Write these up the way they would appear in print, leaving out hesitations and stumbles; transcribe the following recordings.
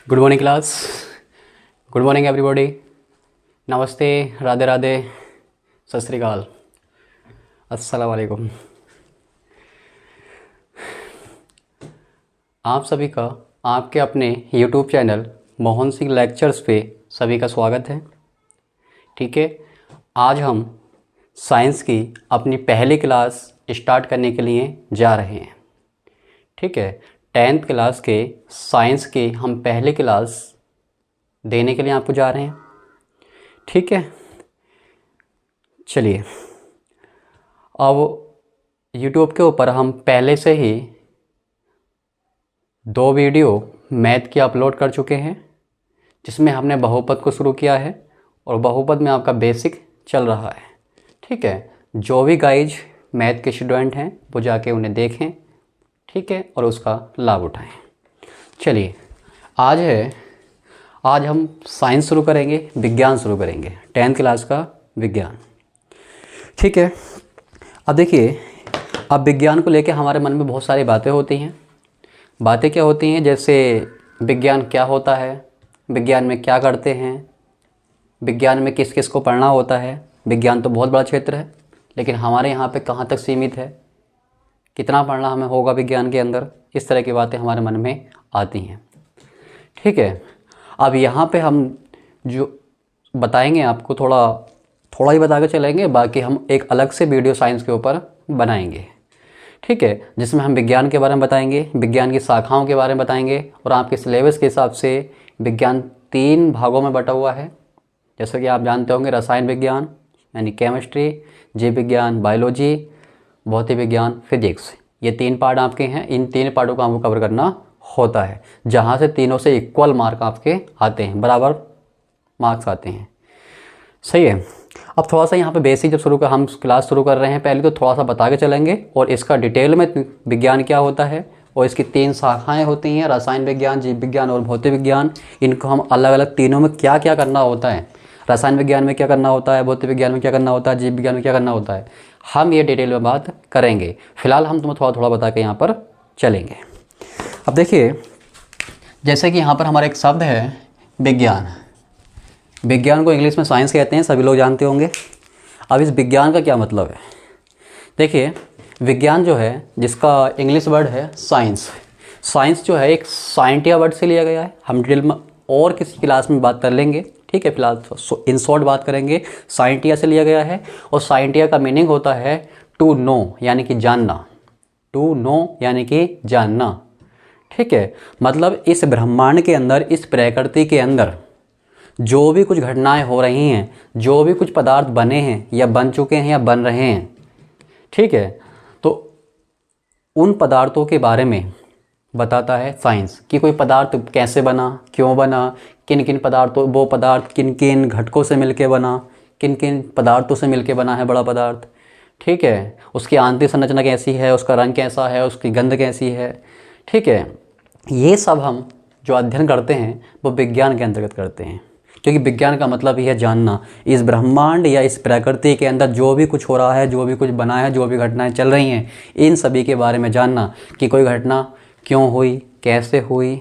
Good morning class. Good morning everybody. नमस्ते, राधे राधे, सत श्री अकाल, अस्सलाम वालेकुम। आप सभी का आपके अपने YouTube channel Mohan Singh lectures पे सभी का स्वागत है। ठीक है, आज हम साइंस की अपनी पहली क्लास स्टार्ट करने के लिए जा रहे हैं। ठीक है, 10th क्लास के साइंस के हम पहली क्लास देने के लिए आपको जा रहे हैं। ठीक है, चलिए अब YouTube के ऊपर हम पहले से ही 2 वीडियो मैथ की अपलोड कर चुके हैं, जिसमें हमने बहुपद को शुरू किया है और बहुपद में आपका बेसिक चल रहा है। ठीक है, जो भी गाइज मैथ के स्टूडेंट हैं वो जाके उन्हें देखें। ठीक है, और उसका लाभ उठाएं। चलिए आज हम साइंस शुरू करेंगे, विज्ञान शुरू करेंगे, 10th क्लास का विज्ञान। ठीक है, अब देखिए, अब विज्ञान को लेके हमारे मन में बहुत सारी बातें होती हैं। बातें क्या होती हैं, जैसे विज्ञान क्या होता है, विज्ञान में क्या करते हैं, विज्ञान में किस किस को पढ़ना होता है। विज्ञान तो बहुत बड़ा क्षेत्र है, लेकिन हमारे यहाँ पे कहाँ तक सीमित है, कितना पढ़ना हमें होगा विज्ञान के अंदर, इस तरह की बातें हमारे मन में आती हैं। ठीक है, अब यहाँ पे हम जो बताएंगे आपको थोड़ा ही बता के चलेंगे, बाकी हम एक अलग से वीडियो साइंस के ऊपर बनाएंगे। ठीक है, जिसमें हम विज्ञान के बारे में बताएंगे, विज्ञान की शाखाओं के बारे में बताएंगे, और आपके सिलेबस के हिसाब से विज्ञान 3 भागों में बटा हुआ है। जैसे कि आप जानते होंगे, रसायन विज्ञान यानी केमिस्ट्री, जीव विज्ञान बायोलॉजी, भौतिक विज्ञान फिजिक्स, ये 3 पार्ट आपके हैं। इन 3 पार्टों को आपको कवर करना होता है, जहाँ से तीनों से इक्वल मार्क आपके आते हैं, बराबर मार्क्स आते हैं। सही है। अब थोड़ा सा यहाँ पे बेसिक जब हम क्लास शुरू कर रहे हैं, पहले तो थोड़ा सा बता के चलेंगे, और इसका डिटेल में विज्ञान क्या होता है, और इसकी 3 शाखाएँ होती हैं, रसायन विज्ञान, जीव विज्ञान और भौतिक विज्ञान। इनको हम अलग अलग तीनों में क्या क्या करना होता है, रसायन विज्ञान में क्या करना होता है, भौतिक विज्ञान में क्या करना होता है, जीव विज्ञान में क्या करना होता है, हम ये डिटेल में बात करेंगे। फिलहाल हम तुम्हें थोड़ा बता के यहाँ पर चलेंगे। अब देखिए, जैसे कि यहाँ पर हमारा एक शब्द है विज्ञान। विज्ञान को इंग्लिश में साइंस कहते हैं, सभी लोग जानते होंगे। अब इस विज्ञान का क्या मतलब है, देखिए, विज्ञान जो है, जिसका इंग्लिश वर्ड है साइंस। साइंस जो है एक साइंटिया वर्ड से लिया गया है। हम डिटेल में और किसी क्लास में बात कर लेंगे। ठीक है, फिलहाल इन शॉर्ट बात करेंगे। साइंटिया से लिया गया है, और साइंटिया का मीनिंग होता है टू नो यानी कि जानना। टू नो यानी कि जानना। ठीक है, मतलब इस ब्रह्मांड के अंदर, इस प्रकृति के अंदर जो भी कुछ घटनाएं हो रही हैं, जो भी कुछ पदार्थ बने हैं या बन चुके हैं या बन रहे हैं, ठीक है, तो उन पदार्थों के बारे में बताता है साइंस, कि कोई पदार्थ कैसे बना, क्यों बना, किन किन पदार्थों, वो पदार्थ किन किन घटकों से मिलके बना, किन किन पदार्थों से मिलके बना है बड़ा पदार्थ। ठीक है, उसकी आंतरिक संरचना कैसी है, उसका रंग कैसा है, उसकी गंध कैसी है। ठीक है, ये सब हम जो अध्ययन करते हैं वो विज्ञान के अंतर्गत करते हैं, क्योंकि विज्ञान का मतलब ही है जानना। इस ब्रह्मांड या इस प्रकृति के अंदर जो भी कुछ हो रहा है, जो भी कुछ बना है, जो भी घटनाएं चल रही हैं, इन सभी के बारे में जानना, कि कोई घटना क्यों हुई, कैसे हुई,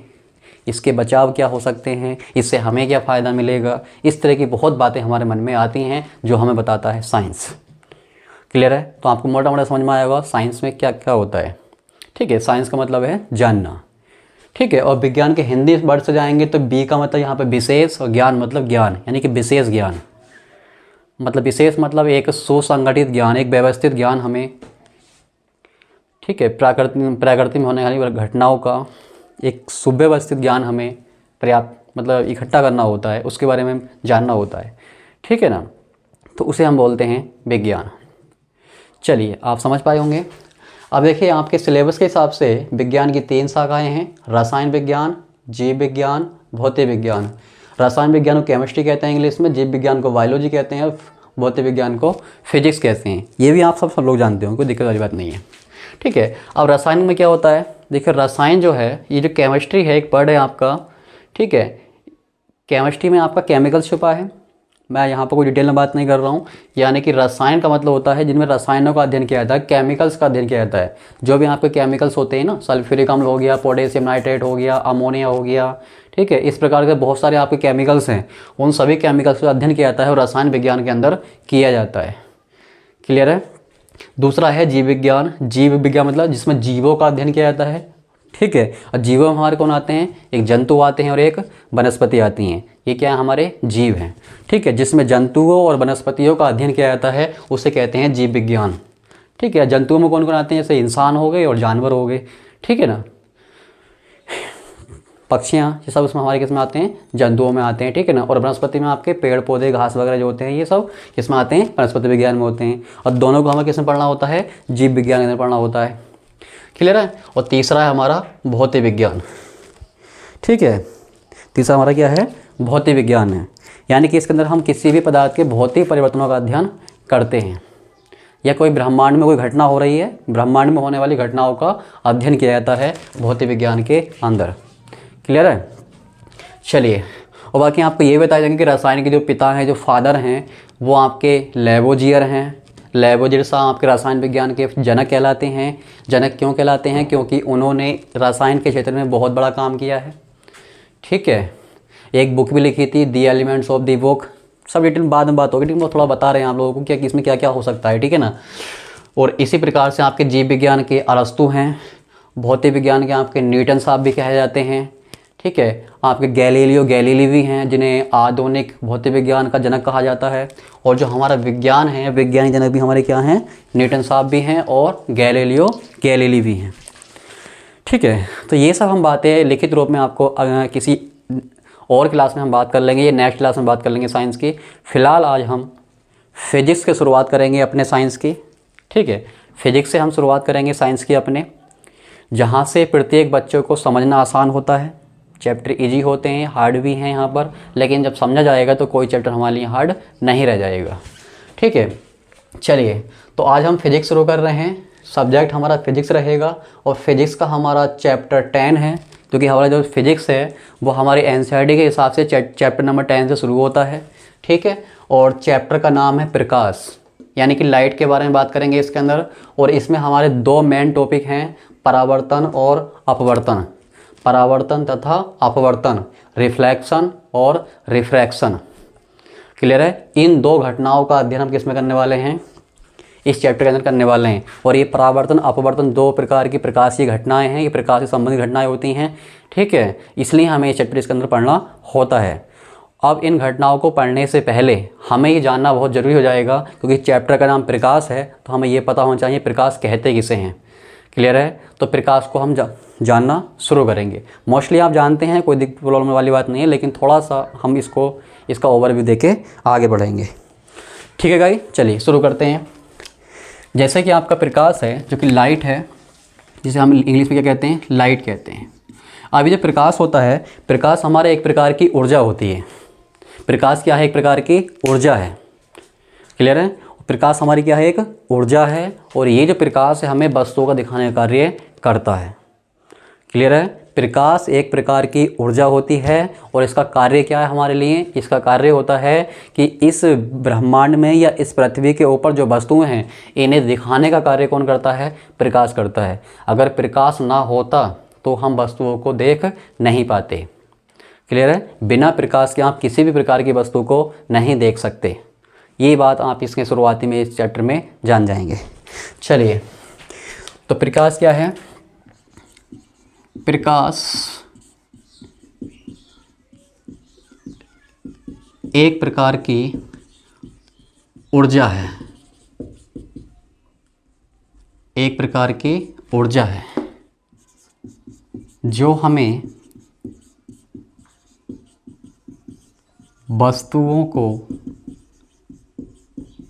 इसके बचाव क्या हो सकते हैं, इससे हमें क्या फ़ायदा मिलेगा। इस तरह की बहुत बातें हमारे मन में आती हैं, जो हमें बताता है साइंस। क्लियर है? तो आपको मोटा मोटा समझ में आएगा साइंस में क्या क्या होता है। ठीक है, साइंस का मतलब है जानना। ठीक है, और विज्ञान के हिंदी वर्ड से जाएंगे तो बी का मतलब यहाँ पे विशेष, और ज्ञान मतलब ज्ञान, यानी कि विशेष ज्ञान। मतलब विशेष मतलब एक सुसंगठित ज्ञान, एक व्यवस्थित ज्ञान हमें, ठीक है, प्रकृति में होने वाली घटनाओं का एक सुव्यवस्थित ज्ञान हमें पर्याप्त मतलब इकट्ठा करना होता है, उसके बारे में जानना होता है। ठीक है ना, तो उसे हम बोलते हैं विज्ञान। चलिए, आप समझ पाए होंगे। अब देखिए, आपके सिलेबस के हिसाब से विज्ञान की 3 शाखाएं हैं, रसायन विज्ञान, जीव विज्ञान, भौतिक विज्ञान। रसायन विज्ञान को केमिस्ट्री कहते हैं इंग्लिश में, जीव विज्ञान को बायोलॉजी कहते हैं, भौतिक विज्ञान को फिजिक्स कहते हैं। ये भी आप सब लोग जानते हो, कोई दिक्कत वाली बात नहीं है। ठीक है, अब रसायन में क्या होता है, देखिए, रसायन जो है, ये जो केमिस्ट्री है, एक वर्ड है आपका। ठीक है, केमिस्ट्री में आपका केमिकल छुपा है। मैं यहाँ पर कोई डिटेल में बात नहीं कर रहा हूँ। यानी कि रसायन का मतलब होता है जिनमें रसायनों का अध्ययन किया जाता है, केमिकल्स का अध्ययन किया जाता है। जो भी आपके केमिकल्स होते हैं ना, सल्फ्यूरिक अम्ल हो गया, पोटेशियम नाइट्रेट हो गया, अमोनिया हो गया, ठीक है। इस प्रकार के बहुत सारे आपके केमिकल्स हैं, उन सभी केमिकल्स का अध्ययन किया जाता है और रसायन विज्ञान के अंदर किया जाता है। क्लियर है। दूसरा है जीव विज्ञान। जीव विज्ञान मतलब जिसमें जीवों का अध्ययन किया जाता है, ठीक है। और जीवों में हमारे कौन आते हैं, एक जंतु आते हैं और एक वनस्पति आती हैं। ये क्या है, हमारे जीव हैं, ठीक है। जिसमें जंतुओं और वनस्पतियों का अध्ययन किया जाता है उसे कहते हैं जीव विज्ञान, ठीक है। जंतुओं में कौन कौन आते हैं, जैसे इंसान हो गए और जानवर हो गए, ठीक है ना। पक्षियाँ ये सब उसमें हमारे किसमें आते हैं, जंतुओं में आते हैं, ठीक है ना। और वनस्पति में आपके पेड़ पौधे घास वगैरह जो होते हैं ये सब किसमें आते हैं, वनस्पति विज्ञान में होते हैं। और दोनों को हमें किसमें पढ़ना होता है, जीव विज्ञान के अंदर पढ़ना होता है। क्लियर है। और तीसरा है हमारा भौतिक विज्ञान, ठीक है। तीसरा हमारा क्या है, भौतिक विज्ञान है। यानी कि इसके अंदर हम किसी भी पदार्थ के भौतिक परिवर्तनों का अध्ययन करते हैं, या कोई ब्रह्मांड में कोई घटना हो रही है, ब्रह्मांड में होने वाली घटनाओं का अध्ययन किया जाता है भौतिक विज्ञान के अंदर। क्लियर है। चलिए, और बाकी आपको ये बताया जाएंगे कि रसायन के जो पिता हैं, जो फादर हैं, वो आपके लैवोजियर हैं। लैवोजियर साहब आपके रसायन विज्ञान के जनक कहलाते हैं। जनक क्यों कहलाते हैं, क्योंकि उन्होंने रसायन के क्षेत्र में बहुत बड़ा काम किया है, ठीक है। एक बुक भी लिखी थी, the elements of the book. सब डिटेल बाद में बात होगी, लेकिन वो थोड़ा बता रहे हैं आप लोगों को क्या इसमें क्या क्या हो सकता है, ठीक है ना। और इसी प्रकार से आपके जीव विज्ञान के अरस्तु हैं। भौतिक विज्ञान के आपके न्यूटन साहब भी कहे जाते हैं, ठीक है। आपके गैलीलियो गैलीली भी हैं, जिन्हें आधुनिक भौतिक विज्ञान का जनक कहा जाता है। और जो हमारा विज्ञान है, वैज्ञानिक जनक भी हमारे क्या हैं, न्यूटन साहब भी हैं और गैलीलियो गैलीली भी हैं, ठीक है। तो ये सब हम बातें लिखित रूप में आपको किसी और क्लास में हम बात कर लेंगे, ये नेक्स्ट क्लास में बात कर लेंगे साइंस की। फ़िलहाल आज हम फिजिक्स की शुरुआत करेंगे अपने साइंस की, ठीक है। फिजिक्स से हम शुरुआत करेंगे साइंस की अपने, जहाँ से प्रत्येक बच्चों को समझना आसान होता है। चैप्टर इजी होते हैं, हार्ड भी हैं यहाँ पर, लेकिन जब समझा जाएगा तो कोई चैप्टर हमारे लिए हार्ड नहीं रह जाएगा, ठीक है। चलिए, तो आज हम फिजिक्स शुरू कर रहे हैं। सब्जेक्ट हमारा फिजिक्स रहेगा और फिजिक्स का हमारा चैप्टर 10 है, क्योंकि हमारा जो फिजिक्स है वो हमारे एनसीईआरटी के हिसाब से चैप्टर नंबर 10 से शुरू होता है, ठीक है। और चैप्टर का नाम है प्रकाश, यानी कि लाइट के बारे में बात करेंगे इसके अंदर। और इसमें हमारे दो मेन टॉपिक हैं, परावर्तन और अपवर्तन। परावर्तन तथा अपवर्तन, रिफ्लेक्शन और रिफ्रैक्शन। क्लियर है। इन दो घटनाओं का अध्ययन हम किस में करने वाले हैं, इस चैप्टर के अंदर करने वाले हैं। और ये परावर्तन अपवर्तन दो प्रकार की प्रकाशीय घटनाएं हैं, ये प्रकाश से संबंधित घटनाएं होती हैं, ठीक है। इसलिए हमें ये चैप्टर इसके अंदर पढ़ना होता है। अब इन घटनाओं को पढ़ने से पहले हमें ये जानना बहुत ज़रूरी हो जाएगा, क्योंकि चैप्टर का नाम प्रकाश है, तो हमें ये पता होना चाहिए प्रकाश कहते किसे हैं। क्लियर है। तो प्रकाश को हम जानना शुरू करेंगे। मोस्टली आप जानते हैं, कोई दिक्कत प्रॉब्लम वाली बात नहीं है, लेकिन थोड़ा सा हम इसका ओवरव्यू देके आगे बढ़ेंगे, ठीक है गाइस। चलिए शुरू करते हैं। जैसे कि आपका प्रकाश है, जो कि लाइट है, जिसे हम इंग्लिश में क्या कहते हैं, लाइट कहते हैं। अभी जो प्रकाश होता है, प्रकाश हमारे एक प्रकार की ऊर्जा होती है। प्रकाश क्या है, एक प्रकार की ऊर्जा है। क्लियर है। प्रकाश हमारी क्या है, एक ऊर्जा है। और ये जो प्रकाश है हमें वस्तुओं का दिखाने का कार्य करता है। क्लियर है। प्रकाश एक प्रकार की ऊर्जा होती है और इसका कार्य क्या है हमारे लिए, इसका कार्य होता है कि इस ब्रह्मांड में या इस पृथ्वी के ऊपर जो वस्तुएं हैं इन्हें दिखाने का कार्य कौन करता है, प्रकाश करता है। अगर प्रकाश ना होता तो हम वस्तुओं को देख नहीं पाते। क्लियर है। बिना प्रकाश के आप किसी भी प्रकार की वस्तु को नहीं देख सकते। ये बात आप इसके शुरुआती में इस चैप्टर में जान जाएंगे। चलिए, तो प्रकाश क्या है, प्रकाश एक प्रकार की ऊर्जा है, एक प्रकार की ऊर्जा है जो हमें वस्तुओं को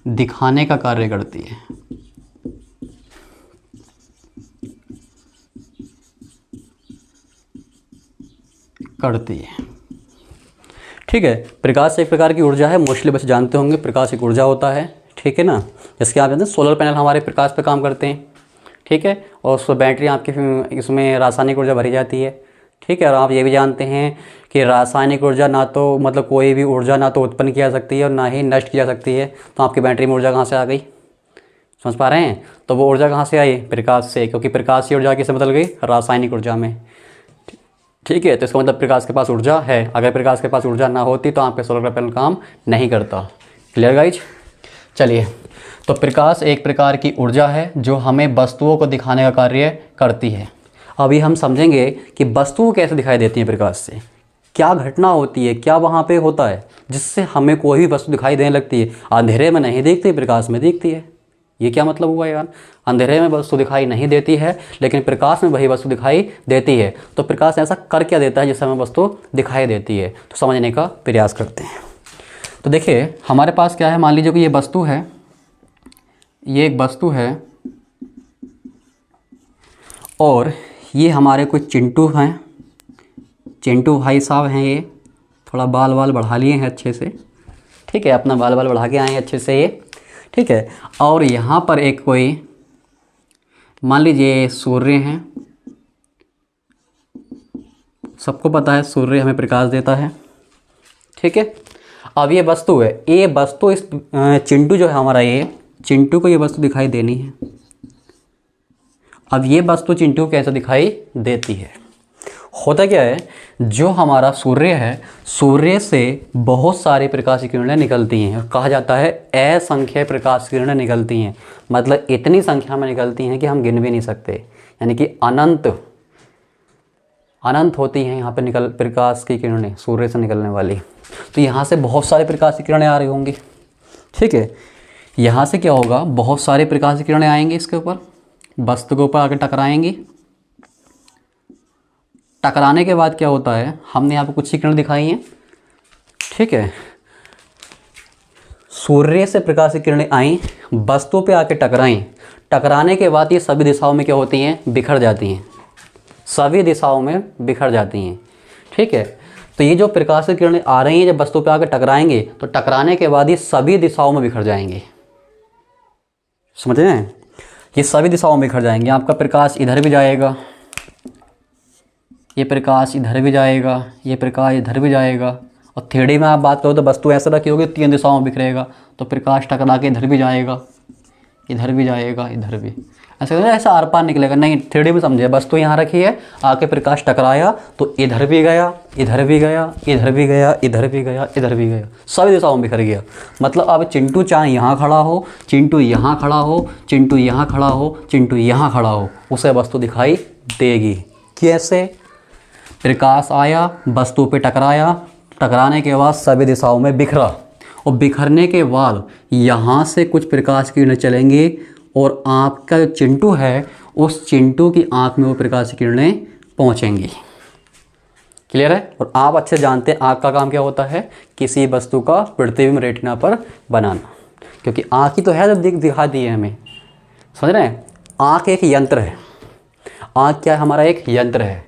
दिखाने का कार्य करती है। ठीक है। प्रकाश एक प्रकार की ऊर्जा है, मोस्टली बस जानते होंगे प्रकाश एक ऊर्जा होता है, ठीक है ना। जिसके आप जानते हैं सोलर पैनल हमारे प्रकाश पे काम करते हैं, ठीक है। और उसमें बैटरी आपकी इसमें रासायनिक ऊर्जा भरी जाती है, ठीक है। और आप ये भी जानते हैं कि रासायनिक ऊर्जा ना तो मतलब कोई भी ऊर्जा ना तो उत्पन्न की जा सकती है और ना ही नष्ट की जा सकती है। तो आपकी बैटरी में ऊर्जा कहाँ से आ गई, समझ पा रहे हैं। तो वो ऊर्जा कहाँ से आई, प्रकाश से, क्योंकि प्रकाश की ऊर्जा किससे बदल गई, रासायनिक ऊर्जा में। ठीक है, तो इसका मतलब प्रकाश के पास ऊर्जा है। अगर प्रकाश के पास ऊर्जा ना होती तो आपके सोलर पैनल काम नहीं करता। Clear guys? चलिए, तो प्रकाश एक प्रकार की ऊर्जा है जो हमें वस्तुओं को दिखाने का कार्य करती है। अभी हम समझेंगे कि वस्तुओं कैसे दिखाई देती हैं प्रकाश से, क्या घटना होती है, क्या वहाँ पे होता है जिससे हमें कोई भी वस्तु दिखाई देने लगती है। अंधेरे में नहीं दिखती, प्रकाश में दिखती है। ये क्या मतलब हुआ यार? अंधेरे में वस्तु दिखाई नहीं देती है लेकिन प्रकाश में वही वस्तु दिखाई देती है। तो प्रकाश ऐसा कर क्या देता है जिससे हमें वस्तु दिखाई देती है? तो समझने का प्रयास करते हैं। तो देखिए, हमारे पास क्या है, मान लीजिए कि ये वस्तु है, ये एक वस्तु है और ये हमारे कुछ चिंटू हैं, चिंटू भाई साहब हैं। ये थोड़ा बाल वाल बढ़ा लिए हैं अच्छे से, ठीक है, अपना बाल वाल बढ़ा के आए हैं अच्छे से ये, ठीक है। और यहाँ पर एक कोई, मान लीजिए सूर्य हैं, सबको पता है सूर्य हमें प्रकाश देता है, ठीक है। अब ये वस्तु है, ये वस्तु इस चिंटू जो है हमारा, ये चिंटू को ये वस्तु दिखाई देनी है। अब ये वस्तु चिंटू कैसे दिखाई देती है? होता क्या है, जो हमारा सूर्य है, सूर्य से बहुत सारी प्रकाश किरणें निकलती हैं और कहा जाता है असंख्य प्रकाश किरणें निकलती हैं। मतलब इतनी संख्या में निकलती हैं कि हम गिन भी नहीं सकते, यानी कि अनंत अनंत होती हैं यहाँ पे निकल प्रकाश की किरणें सूर्य से निकलने वाली। तो यहाँ से बहुत सारी प्रकाश की किरणें आ रही होंगी, ठीक है। यहाँ से क्या होगा, बहुत सारी प्रकाश की किरणें आएंगी, इसके ऊपर वस्तु के ऊपर आके टकराएंगी। टकराने के बाद क्या होता है, हमने यहाँ पे कुछ किरणें दिखाई हैं, ठीक है। सूर्य से प्रकाश की किरणें आई, वस्तु पे आके टकराई, टकराने के बाद ये सभी दिशाओं में क्या होती हैं, बिखर जाती हैं, सभी दिशाओं में बिखर जाती हैं, ठीक है। तो ये जो प्रकाश की किरणें आ रही हैं जब वस्तु पे आके टकराएंगे तो टकराने के बाद ये सभी दिशाओं में बिखर जाएंगे। समझ रहे हैं? ये सभी दिशाओं में बिखर जाएंगे। आपका प्रकाश इधर भी जाएगा, ये प्रकाश इधर भी जाएगा, ये प्रकाश इधर भी जाएगा। और थ्री में आप बात करो तो वस्तु ऐसा रखी होगी, 3 दिशाओं में बिखरेगा, तो प्रकाश टकरा के इधर भी जाएगा, इधर भी जाएगा, इधर भी, ऐसा आर पार निकलेगा नहीं। थ्री में समझे, वस्तु यहाँ रखी है, आके प्रकाश टकराया तो इधर भी गया, इधर भी गया, इधर भी गया, इधर भी गया, इधर भी गया, सभी दिशाओं में बिखर गया। मतलब अब चिंटू चाहे यहाँ खड़ा हो, चिंटू यहाँ खड़ा हो, चिंटू यहाँ खड़ा हो, चिंटू यहाँ खड़ा हो, उसे वस्तु दिखाई देगी। कैसे? प्रकाश आया, वस्तु पे टकराया, टकराने के बाद सभी दिशाओं में बिखरा, और बिखरने के बाद यहाँ से कुछ प्रकाश की किरणें चलेंगी और आपका जो चिंटू है उस चिंटू की आँख में वो प्रकाश की किरणें पहुँचेंगी। क्लियर है? और आप अच्छे जानते हैं आँख का काम क्या होता है, किसी वस्तु का प्रतिबिंब रेटिना पर बनाना, क्योंकि आँख ही तो है जब दिखा दी है हमें। समझ रहे हैं? आँख एक यंत्र है, आँख क्या है, हमारा एक यंत्र है।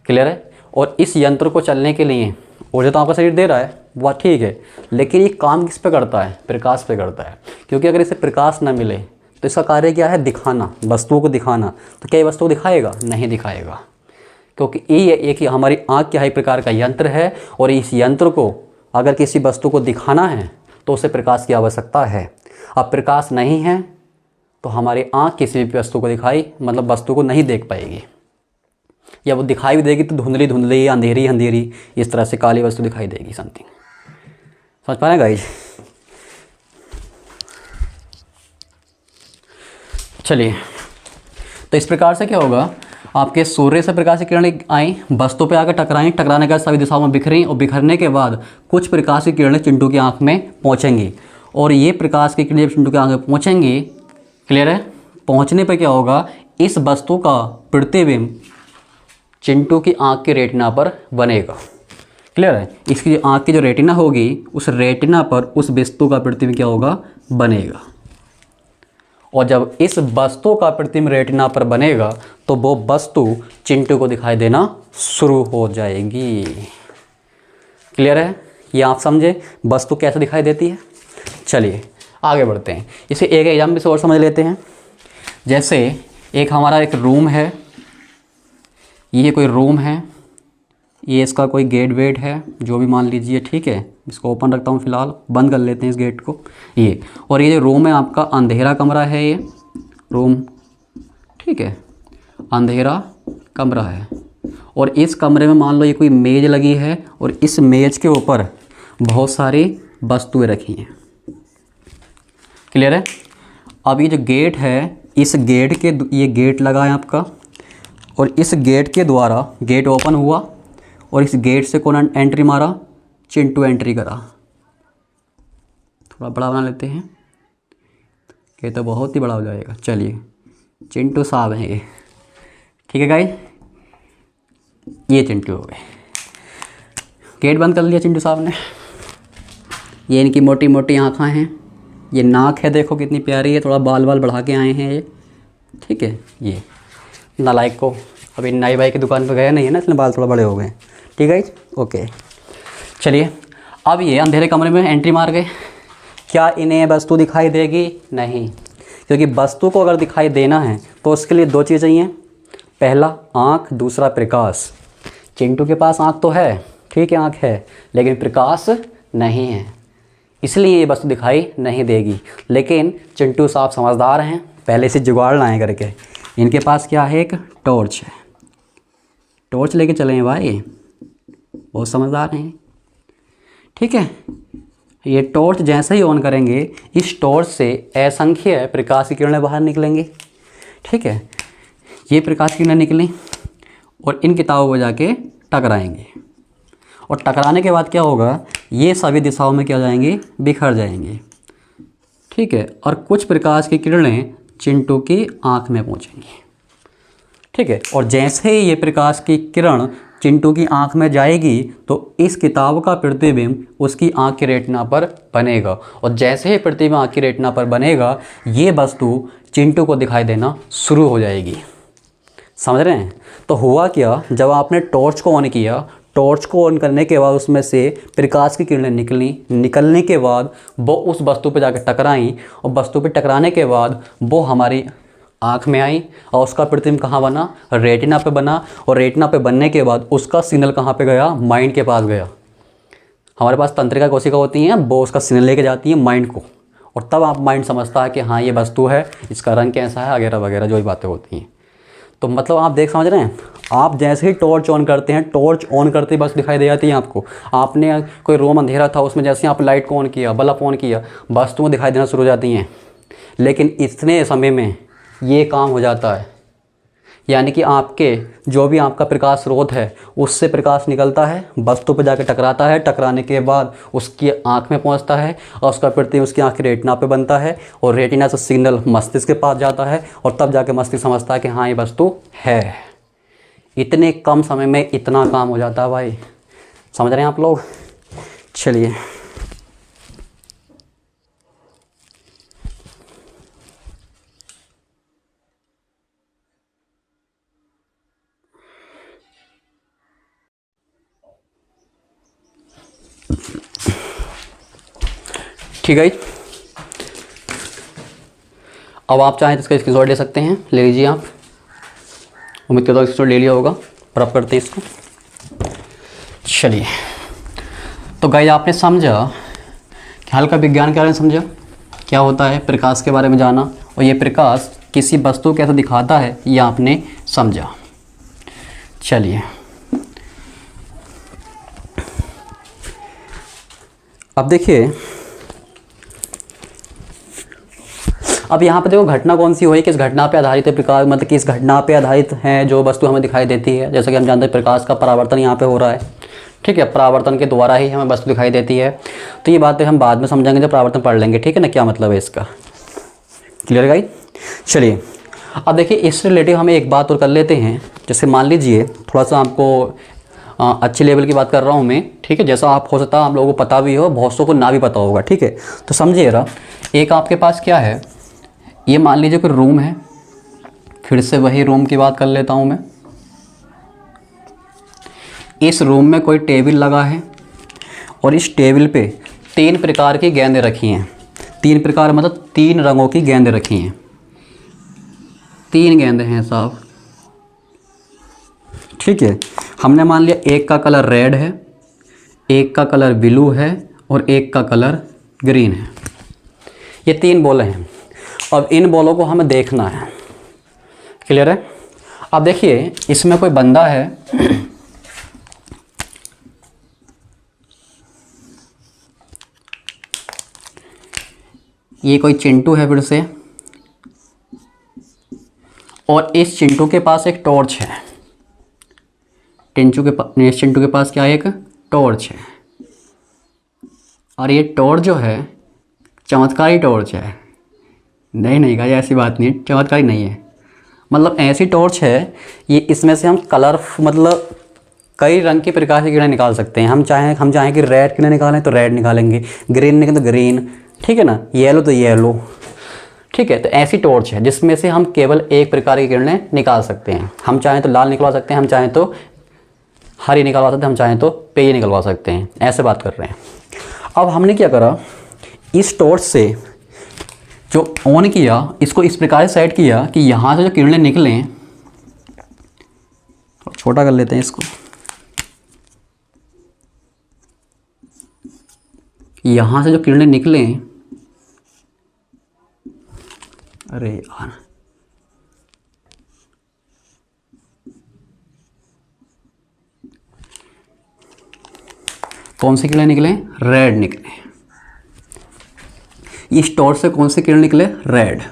क्लियर है? और इस यंत्र को चलने के लिए ऊर्जा तो आपका शरीर दे रहा है, वह ठीक है, लेकिन ये काम किस पे करता है, प्रकाश पे करता है। क्योंकि अगर इसे प्रकाश ना मिले तो इसका कार्य क्या है, दिखाना, वस्तुओं को दिखाना। तो क्या ये वस्तु दिखाएगा? नहीं दिखाएगा, क्योंकि ये एक हमारी आँख क्या है, एक प्रकार का यंत्र है, और इस यंत्र को अगर किसी वस्तु को दिखाना है तो उसे प्रकाश की आवश्यकता है। अब प्रकाश नहीं है तो हमारी आँख किसी भी वस्तु को मतलब वस्तु को नहीं देख पाएगी, या वो दिखाई भी देगी तो धुंधली धुंधली, अंधेरी अंधेरी, इस तरह से काली वस्तु दिखाई देगी, समथिंग। समझ पा रहे हैं गाइज? चलिए, तो इस प्रकार से क्या होगा, आपके सूर्य से प्रकाश की किरणें आई, वस्तु पे आकर टकराएं, टकराने के बाद सभी दिशाओं में बिखरी, और बिखरने के बाद कुछ प्रकाश की किरणें चिंटू की आंख में पहुंचेंगी, और ये प्रकाश की किरणें चिंटू की आंख में पहुंचेंगी। क्लियर है? पहुंचने पर क्या होगा, इस वस्तु का प्रतिबिंब चिंटू की आंख के रेटिना पर बनेगा। क्लियर है? इसकी आंख की जो रेटिना होगी, उस रेटिना पर उस वस्तु का प्रतिबिंब क्या होगा, बनेगा। और जब इस वस्तु का प्रतिबिंब रेटिना पर बनेगा तो वो वस्तु चिंटू को दिखाई देना शुरू हो जाएगी। क्लियर है? ये आप समझे वस्तु कैसे दिखाई देती है। चलिए आगे बढ़ते हैं, इसे एक एग्जाम्पल से और समझ लेते हैं। जैसे एक हमारा एक रूम है, ये कोई रूम है, ये इसका कोई गेट वेट है, जो भी मान लीजिए, ठीक है। इसको ओपन रखता हूँ फिलहाल, बंद कर लेते हैं इस गेट को, ये। और ये जो रूम है आपका अंधेरा कमरा है, ये रूम, ठीक है, अंधेरा कमरा है। और इस कमरे में मान लो ये कोई मेज़ लगी है और इस मेज़ के ऊपर बहुत सारी वस्तुएं रखी हैं। क्लियर है? अब ये जो गेट है, इस गेट के, ये गेट लगा है आपका और इस गेट के द्वारा गेट ओपन हुआ और इस गेट से कौन एंट्री मारा? चिंटू एंट्री करा। थोड़ा बड़ा बना लेते हैं, ये तो बहुत ही बड़ा हो जाएगा। चलिए, चिंटू साहब हैं ये, ठीक है गाइस, ये चिंटू हो गए। गेट बंद कर लिया चिंटू साहब ने। ये इनकी मोटी मोटी आँखें हैं, ये नाक है, देखो कितनी प्यारी है, थोड़ा बाल बाल बढ़ा के आए हैं ये, ठीक है। ये नालायक को अभी नाई भाई की दुकान पर गया नहीं है ना, इसलिए बाल थोड़ा बड़े हो गए। ठीक है, ओके। चलिए, अब ये अंधेरे कमरे में एंट्री मार गए। क्या इन्हें वस्तु दिखाई देगी? नहीं, क्योंकि वस्तु को अगर दिखाई देना है तो उसके लिए दो चीज़ चाहिए, पहला आँख, दूसरा प्रकाश। चिंटू के पास आँख तो है, ठीक है, आँख है, लेकिन प्रकाश नहीं है, इसलिए ये वस्तु दिखाई नहीं देगी। लेकिन चिंटू साहब समझदार हैं, पहले से जुगाड़ लाएँ करके। इनके पास क्या है? एक टॉर्च है, टॉर्च लेके चले हैं भाई, बहुत समझदार हैं, ठीक है। ये टॉर्च जैसे ही ऑन करेंगे, इस टॉर्च से असंख्य प्रकाश की किरणें बाहर निकलेंगी, ठीक है। ये प्रकाश की किरणें निकलें और इन किताबों पर जाके टकराएंगे और टकराने के बाद क्या होगा? ये सभी दिशाओं में क्या जाएंगे? बिखर जाएंगे, ठीक है। और कुछ प्रकाश की किरणें चिंटू की आँख में पहुँचेंगी, ठीक है। और जैसे ही ये प्रकाश की किरण चिंटू की आंख में जाएगी तो इस किताब का प्रतिबिंब उसकी आंख की रेटिना पर बनेगा और जैसे ही प्रतिबिंब आंख की रेटिना पर बनेगा, ये वस्तु चिंटू को दिखाई देना शुरू हो जाएगी। समझ रहे हैं? तो हुआ क्या, जब आपने टॉर्च को ऑन किया, टॉर्च को ऑन करने के बाद उसमें से प्रकाश की किरणें निकलने के बाद वो उस वस्तु पर जाकर टकराई और वस्तु पर टकराने के बाद वो हमारी आँख में आई और उसका प्रतिबिंब कहाँ बना? रेटिना पे बना और रेटिना पे बनने के बाद उसका सिग्नल कहाँ पे गया? माइंड के पास गया। हमारे पास तंत्रिका कोशिका होती हैं, वो उसका सिग्नल लेके जाती है माइंड को और तब आप माइंड समझता है कि हाँ ये वस्तु है, इसका रंग कैसा है, वगैरह वगैरह जो भी बातें होती हैं। तो मतलब आप समझ रहे हैं, आप जैसे ही टॉर्च ऑन करते हैं, टॉर्च ऑन करते ही बस दिखाई दे जाती है आपको। आपने कोई रूम अंधेरा था, उसमें जैसे आप लाइट को ऑन किया, बल्ब ऑन किया, वस्तुएं दिखाई देना शुरू हो जाती हैं। लेकिन इतने समय में ये काम हो जाता है, यानी कि आपके जो भी आपका प्रकाश स्रोत है उससे प्रकाश निकलता है, वस्तु पर जाकर टकराता है, टकराने के बाद उसकी आंख में पहुंचता है और उसका प्रतिबिंब उसकी आंख की रेटिना पे बनता है और रेटिना से सिग्नल मस्तिष्क के पास जाता है और तब जाके मस्तिष्क समझता है कि हाँ ये वस्तु है। इतने कम समय में इतना काम हो जाता है भाई, समझ रहे हैं आप लोग? चलिए, ठीक है। अब आप चाहें तो इसका स्क्रीनशॉट ले सकते हैं, ले लीजिए आप। उम्मीद करता हूँ स्क्रीनशॉट ले लिया होगा और अब करते हैं इसको। चलिए, तो गाइस आपने समझा कि हल्का विज्ञान के बारे में समझा, क्या होता है प्रकाश के बारे में जाना और ये प्रकाश किसी वस्तु को कैसे दिखाता है ये आपने समझा। चलिए, अब देखिए, अब यहाँ पे देखो घटना कौन सी हुई, किस घटना पे आधारित है प्रकाश, मतलब किस घटना पे आधारित है जो वस्तु हमें दिखाई देती है। जैसा कि हम जानते हैं प्रकाश का परावर्तन यहाँ पे हो रहा है, ठीक है, परावर्तन के द्वारा ही हमें वस्तु दिखाई देती है। तो ये बातें हम बाद में समझेंगे जब परावर्तन पढ़ लेंगे, ठीक है ना, क्या मतलब है इसका। Clear guys? चलिए, अब देखिए इससे रिलेटिव हम एक बात और कर लेते हैं। जैसे मान लीजिए, थोड़ा सा आपको अच्छे लेवल की बात कर रहा हूँ मैं, ठीक है, जैसा आप हो सकता है आप लोगों को पता भी हो, बहुत सौ को ना भी पता होगा, ठीक है। तो समझिए जरा, एक आपके पास क्या है, ये मान लीजिए कोई रूम है, फिर से वही रूम की बात कर लेता हूँ मैं। इस रूम में कोई टेबल लगा है और इस टेबल पे 3 प्रकार की गेंदें रखी हैं। 3 प्रकार मतलब 3 रंगों की गेंदें रखी हैं। 3 गेंदें हैं साहब, ठीक है। हमने मान लिया एक का कलर रेड है, एक का कलर ब्लू है और एक का कलर ग्रीन है। ये 3 बॉल हैं। अब इन बॉलों को हमें देखना है। क्लियर है? अब देखिए, इसमें कोई बंदा है ये कोई चिंटू है फिर से, और इस चिंटू के पास एक टॉर्च है। इस चिंटू के पास क्या है? एक टॉर्च है। और ये टॉर्च जो है चमत्कारी टॉर्च है। नहीं भाई, ऐसी बात नहीं है, चमत्कारी नहीं है। मतलब ऐसी टॉर्च है ये, इसमें से हम कलर मतलब कई रंग के प्रकाश की किरणें निकाल सकते हैं। हम चाहें कि रेड किरणें निकालें तो रेड निकालेंगे, ग्रीन निकालें तो ग्रीन, ठीक है ना, येलो तो येलो, ठीक है। तो ऐसी टॉर्च है जिसमें से हम केवल एक प्रकार की किरणें निकाल सकते हैं। हम चाहें तो लाल निकलवा सकते हैं, हम चाहें तो हरी निकलवा सकते हैं, हम चाहें तो पेय निकलवा सकते हैं। ऐसे बात कर रहे हैं। अब हमने क्या करा, इस टॉर्च से जो ऑन किया, इसको इस प्रकार से सेट किया कि यहाँ से जो किरणें निकलें, छोटा कर लेते हैं इसको, यहाँ से जो किरणें निकलें, अरे यार कौन सी किरणें निकलें? रेड निकले। इस टॉर्च से कौन से किरण निकले? रेड,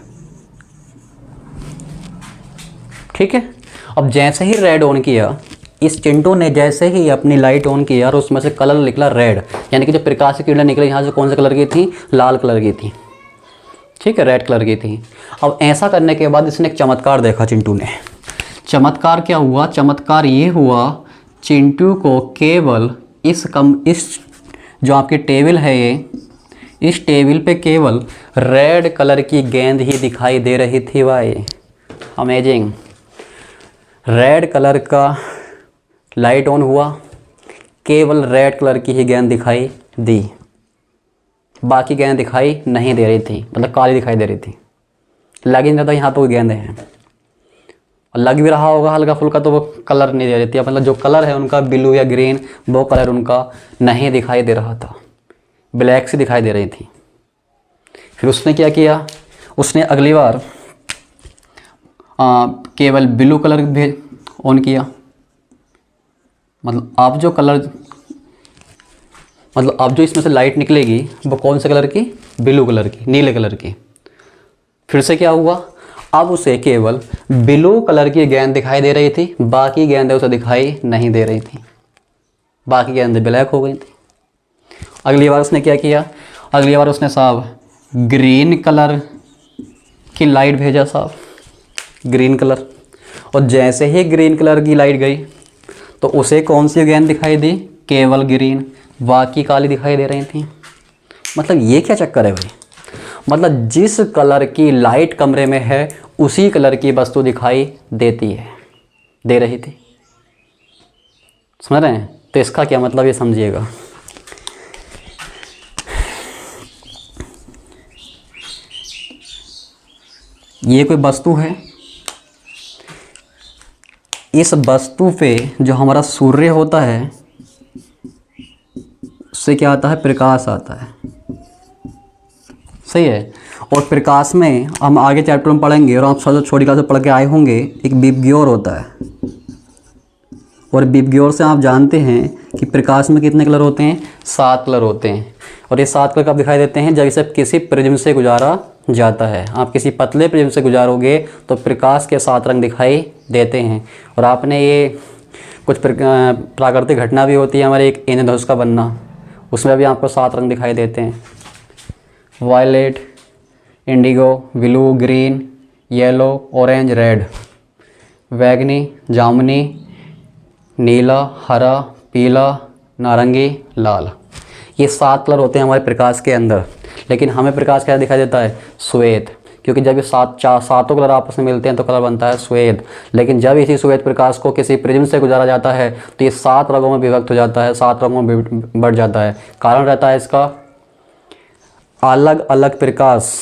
ठीक है। अब जैसे ही रेड ऑन किया, इस चिंटू ने जैसे ही अपनी लाइट ऑन किया और उसमें से कलर निकला रेड, यानी कि जो प्रकाश की किरणें निकली यहाँ से कौन से कलर की थी? लाल कलर की थी, ठीक है, रेड कलर की थी। अब ऐसा करने के बाद इसने एक चमत्कार देखा चिंटू ने। चमत्कार क्या हुआ? चमत्कार ये हुआ, चिंटू को केवल इस जो आपकी टेबल है ये, इस टेबल पे केवल रेड कलर की गेंद ही दिखाई दे रही थी। भाई अमेजिंग। रेड कलर का लाइट ऑन हुआ, केवल रेड कलर की ही गेंद दिखाई दी, बाकी गेंद दिखाई नहीं दे रही थी, मतलब काली दिखाई दे रही थी। लग ही नहीं रहा था यहाँ पर कोई गेंदें हैं, और लग भी रहा होगा हल्का फुल्का तो वो कलर नहीं दे रही थी, मतलब जो कलर है उनका ब्लू या ग्रीन, वो कलर उनका नहीं दिखाई दे रहा था, ब्लैक सी दिखाई दे रही थी। फिर उसने क्या किया, उसने अगली बार केवल ब्लू कलर ऑन किया। मतलब अब जो इसमें से लाइट निकलेगी वो कौन से कलर की? ब्लू कलर की, नीले कलर की। फिर से क्या हुआ, अब उसे केवल ब्लू कलर की गेंद दिखाई दे रही थी, बाकी गेंदें उसे दिखाई नहीं दे रही थी, बाकी गेंदें ब्लैक हो गई थी। अगली बार उसने क्या किया, अगली बार उसने साहब ग्रीन कलर की लाइट भेजा, साहब ग्रीन कलर। और जैसे ही ग्रीन कलर की लाइट गई तो उसे कौन सी गेंद दिखाई दी? केवल ग्रीन, बाकी काली दिखाई दे रही थी। मतलब ये क्या चक्कर है भाई? मतलब जिस कलर की लाइट कमरे में है उसी कलर की वस्तु दिखाई देती है, दे रही थी। समझ रहे हैं? तो इसका क्या मतलब ये समझिएगा। ये कोई वस्तु है, इस वस्तु पे जो हमारा सूर्य होता है उससे क्या आता है? प्रकाश आता है, सही है। और प्रकाश में हम आगे चैप्टर में पढ़ेंगे, और आप सब छोटी क्लास में पढ़ के आए होंगे, एक विबग्योर होता है। और विबग्योर से आप जानते हैं कि प्रकाश में कितने कलर होते हैं? 7 कलर होते हैं। और ये 7 कलर कब दिखाई देते हैं? जब इसे किसी प्रिज्म से गुजारा जाता है। आप किसी पतले प्रिज्म से गुजारोगे तो प्रकाश के 7 रंग दिखाई देते हैं। और आपने ये कुछ प्राकृतिक घटना भी होती है हमारे, एक इंद्रधनुष का बनना, उसमें भी आपको 7 रंग दिखाई देते हैं। Violet, indigo, blue, green, yellow, orange, red, बैगनी, जामुनी, नीला, हरा, पीला, नारंगी, लाल। ये 7 कलर होते हैं हमारे प्रकाश के अंदर। लेकिन हमें प्रकाश क्या दिखाई देता है? श्वेत, क्योंकि जब ये सातों कलर आपस में मिलते हैं तो कलर बनता है श्वेत। लेकिन जब इसी श्वेत प्रकाश को किसी प्रिज्म से गुजारा जाता है तो ये 7 रंगों में विभक्त हो जाता है, 7 रंगों में बढ़ जाता है। कारण रहता है इसका अलग अलग प्रकाश,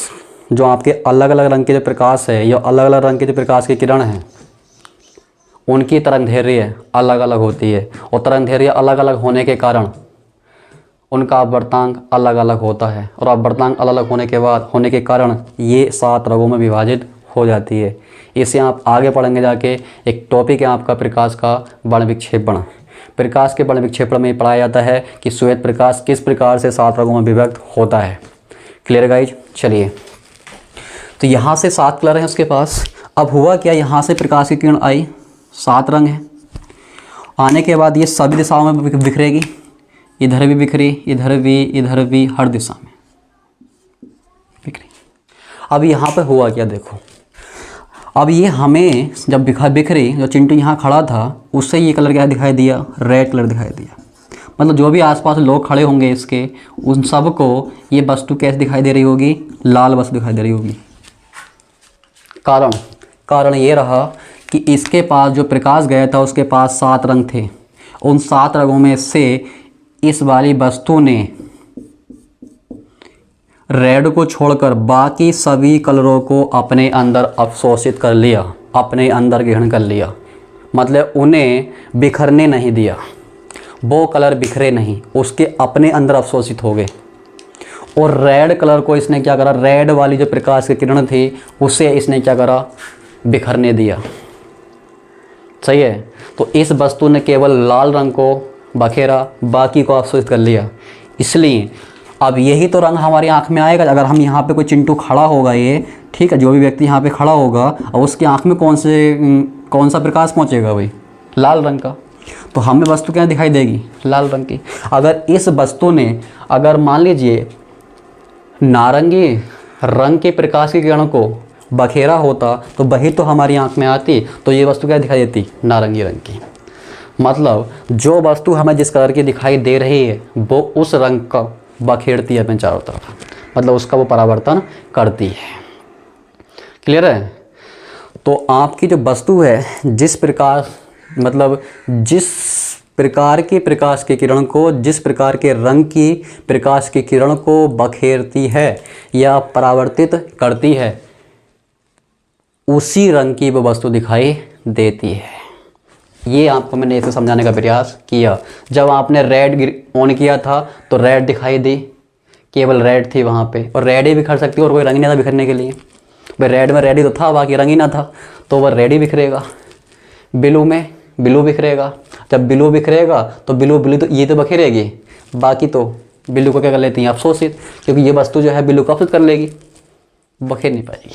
जो आपके अलग अलग रंग के जो प्रकाश है, या अलग अलग रंग के जो प्रकाश की किरण है, उनकी तरंगदैर्घ्य अलग अलग होती है। और तरंगदैर्घ्य अलग अलग होने के कारण उनका अपवर्तांक अलग अलग होता है। और अपवर्तांक अलग अलग होने के कारण ये 7 रंगों में विभाजित हो जाती है। इसे आप आगे पढ़ेंगे जाके। एक टॉपिक है आपका प्रकाश का वर्ण विक्षेपण। प्रकाश के वर्ण विक्षेपण में पढ़ाया जाता है कि श्वेत प्रकाश किस प्रकार से 7 रंगों में विभक्त होता है। Clear guys. चलिए, तो यहाँ से 7 कलर हैं उसके पास। अब हुआ क्या, यहाँ से प्रकाश की किरण आई, 7 रंग हैं। आने के बाद ये सभी दिशाओं में बिखरेगी, इधर भी बिखरी, इधर भी, हर दिशा में बिखरी। अब यहाँ पे हुआ क्या देखो, अब ये हमें जब बिखरी, जो चिंटू यहाँ खड़ा था उससे ये कलर क्या दिखाई दिया, रेड कलर दिखाई दिया। मतलब जो भी आसपास लोग खड़े होंगे इसके, उन सब को ये वस्तु कैसे दिखाई दे रही होगी, लाल वस्तु दिखाई दे रही होगी। कारण ये रहा कि इसके पास जो प्रकाश गया था उसके पास 7 रंग थे। उन 7 रंगों में से इस वाली वस्तु ने रेड को छोड़कर बाकी सभी कलरों को अपने अंदर अवशोषित कर लिया, अपने अंदर ग्रहण कर लिया। मतलब उन्हें बिखरने नहीं दिया, वो कलर बिखरे नहीं, उसके अपने अंदर अवशोषित हो गए। और रेड कलर को इसने क्या करा, रेड वाली जो प्रकाश की किरण थी उसे इसने क्या करा, बिखरने दिया। सही है। तो इस वस्तु ने केवल लाल रंग को बखेरा, बाकी को अवशोषित कर लिया। इसलिए अब यही तो रंग हमारी आँख में आएगा। अगर हम यहाँ पे कोई चिंटू खड़ा होगा, ये ठीक है, जो भी व्यक्ति यहाँ पे खड़ा होगा, और उसकी आँख में कौन सा प्रकाश पहुँचेगा भाई, लाल रंग का। तो हमें वस्तु क्या दिखाई देगी, लाल रंग की। अगर इस वस्तु ने, अगर मान लीजिए नारंगी रंग के प्रकाश की किरण को बखेरा होता तो वही तो हमारी आंख में आती, तो ये वस्तु क्या दिखाई देती, नारंगी रंग की। मतलब जो वस्तु हमें जिस कलर की दिखाई दे रही है वो उस रंग का बखेरती है अपने चारों तरफ, मतलब उसका वो परावर्तन करती है। क्लियर है। तो आपकी जो वस्तु है, जिस प्रकार, मतलब जिस प्रकार के प्रकाश की किरण को, जिस प्रकार के रंग की प्रकाश की किरण को बखेरती है या परावर्तित करती है, उसी रंग की वो वस्तु दिखाई देती है। ये आपको मैंने इसे समझाने का प्रयास किया। जब आपने रेड ऑन किया था तो रेड दिखाई दी, केवल रेड थी वहाँ पे, और रेड ही बिखर सकती है और कोई रंग नहीं था बिखरने के लिए। भाई रेड में रेड ही तो था, बाकी रंग ही ना था, तो वह रेड ही बिखरेगा। ब्लू में ब्लू बिखरेगा, जब ब्लू बिखरेगा तो ब्लू तो ये तो बखेरेगी, बाकी तो ब्लू को क्या कर लेती हैं, अवशोषित, क्योंकि ये वस्तु जो है ब्लू को अवशोषित कर लेगी, बखेर नहीं पाएगी।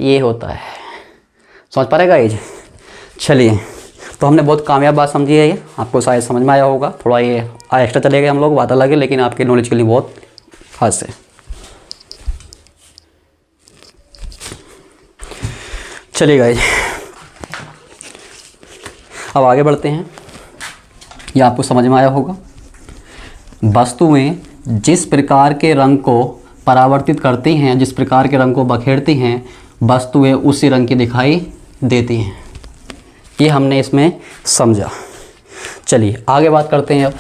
ये होता है, समझ पा रहे गाइज। चलिए, तो हमने बहुत कामयाब बात समझी है, ये आपको शायद समझ में आया होगा। थोड़ा ये एक्स्ट्रा चले गए हम लोग, बात अलग है, लेकिन आपके नॉलेज के लिए बहुत खास है। चलिए गाइज, अब आगे बढ़ते हैं। ये आपको समझ में आया होगा। वस्तुएं जिस प्रकार के रंग को परावर्तित करती हैं, जिस प्रकार के रंग को बखेरती हैं, वस्तुएं उसी रंग की दिखाई देती हैं। ये हमने इसमें समझा। चलिए आगे बात करते हैं। अब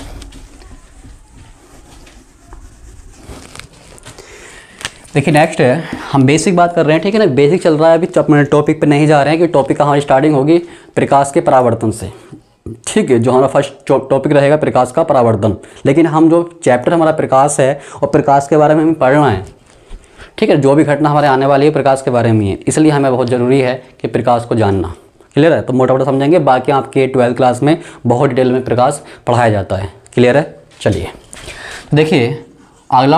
देखिए नेक्स्ट है, हम बेसिक बात कर रहे हैं, ठीक है ना, बेसिक चल रहा है अभी, टॉपिक पे नहीं जा रहे हैं कि टॉपिक का हमारी स्टार्टिंग होगी प्रकाश के परावर्तन से, ठीक है। जो हमारा फर्स्ट टॉपिक रहेगा प्रकाश का परावर्तन, लेकिन हम जो चैप्टर हमारा प्रकाश है और प्रकाश के बारे में हमें पढ़ना है, ठीक है। जो भी घटना हमारे आने वाली है प्रकाश के बारे में है, इसलिए हमें बहुत ज़रूरी है कि प्रकाश को जानना। क्लियर है। तो मोटा मोटा समझेंगे, बाकी आपके 12th क्लास में बहुत डिटेल में प्रकाश पढ़ाया जाता है। क्लियर है। चलिए देखिए, अगला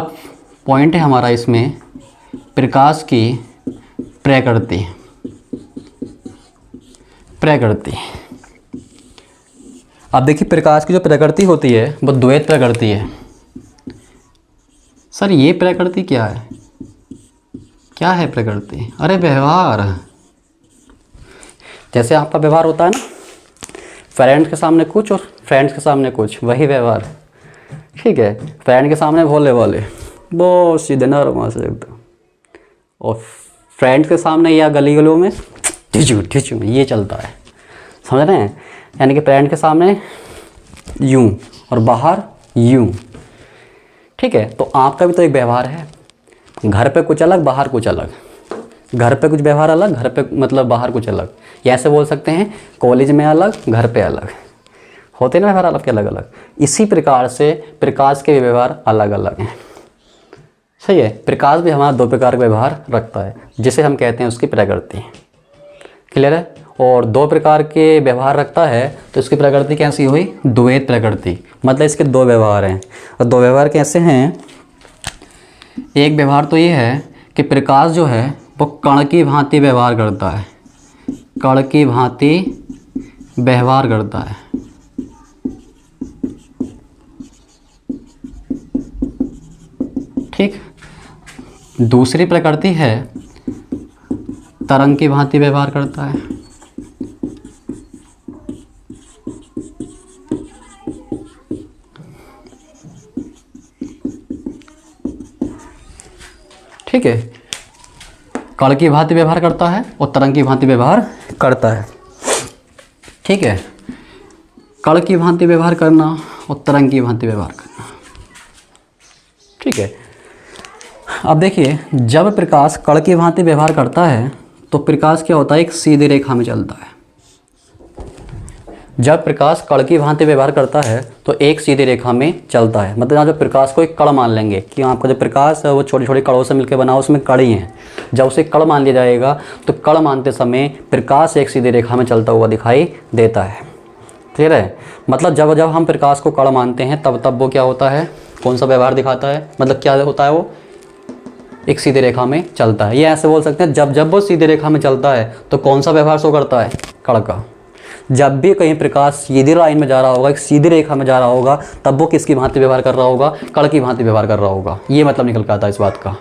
पॉइंट है हमारा इसमें प्रकाश की प्रकृति। अब देखिए, प्रकाश की जो प्रकृति होती है वो द्वैत प्रकृति है। सर ये प्रकृति क्या है, क्या है प्रकृति? अरे व्यवहार, जैसे आपका व्यवहार होता है ना, फ्रेंड्स के सामने कुछ और फ्रेंड्स के सामने कुछ, वही व्यवहार, ठीक है। फ्रेंड के सामने भोले वाले, बहुत सीधे नरम से एकदम, और फ्रेंड्स के सामने या गली गलियों में ठिचू ये चलता है, समझ रहे हैं। यानी कि फ्रेंड के सामने यूं और बाहर यूं, ठीक है। तो आपका भी तो एक व्यवहार है, घर पे कुछ अलग, बाहर कुछ अलग, घर पे कुछ व्यवहार अलग, घर पे मतलब बाहर कुछ अलग। या ऐसे बोल सकते हैं, कॉलेज में अलग, घर पे अलग, होते ना व्यवहार अलग के अलग अलग। इसी प्रकार से प्रकाश के भी व्यवहार अलग अलग हैं, सही है। प्रकाश भी हमारा 2 प्रकार का व्यवहार रखता है, जिसे हम कहते हैं उसकी प्रकृति। क्लियर है। और 2 प्रकार के व्यवहार रखता है तो इसकी प्रकृति कैसी हुई, द्वैत प्रकृति। मतलब इसके 2 व्यवहार हैं, और 2 व्यवहार कैसे हैं, एक व्यवहार तो ये है कि प्रकाश जो है वो कण की भांति व्यवहार करता है, कण की भांति व्यवहार करता है। ठीक। दूसरी प्रकृति है तरंग की भांति व्यवहार करता है। ठीक है, कण की भांति व्यवहार करता है और तरंग की भांति व्यवहार करता है। ठीक है, कण की भांति व्यवहार करना और तरंग की भांति व्यवहार करना। ठीक है, अब देखिए जब प्रकाश कण की भांति व्यवहार करता है तो प्रकाश क्या होता है, एक सीधी रेखा में चलता है। जब प्रकाश कण की भांति व्यवहार करता है तो एक सीधी रेखा में चलता है। मतलब यहाँ जो प्रकाश को एक कण मान लेंगे कि आपका जो प्रकाश है वो छोटी छोटी कणों से मिलकर बना, उसमें कण ही हैं। जब उसे कण मान लिया जाएगा तो कण मानते समय प्रकाश एक सीधी रेखा में चलता हुआ दिखाई देता है। क्लियर है? मतलब जब जब हम प्रकाश को कण मानते हैं तब वो क्या होता है, कौन सा व्यवहार दिखाता है, मतलब क्या होता है, वो एक सीधी रेखा में चलता है। ये ऐसे बोल सकते हैं जब जब वो सीधी रेखा में चलता है तो कौन सा व्यवहार शो करता है, कण का। जब भी कहीं प्रकाश सीधी लाइन में जा रहा होगा, एक सीधी रेखा में जा रहा होगा, तब वो किसकी भांति व्यवहार कर रहा होगा, कण की भांति व्यवहार कर रहा होगा। ये मतलब निकल के आता है इस बात का।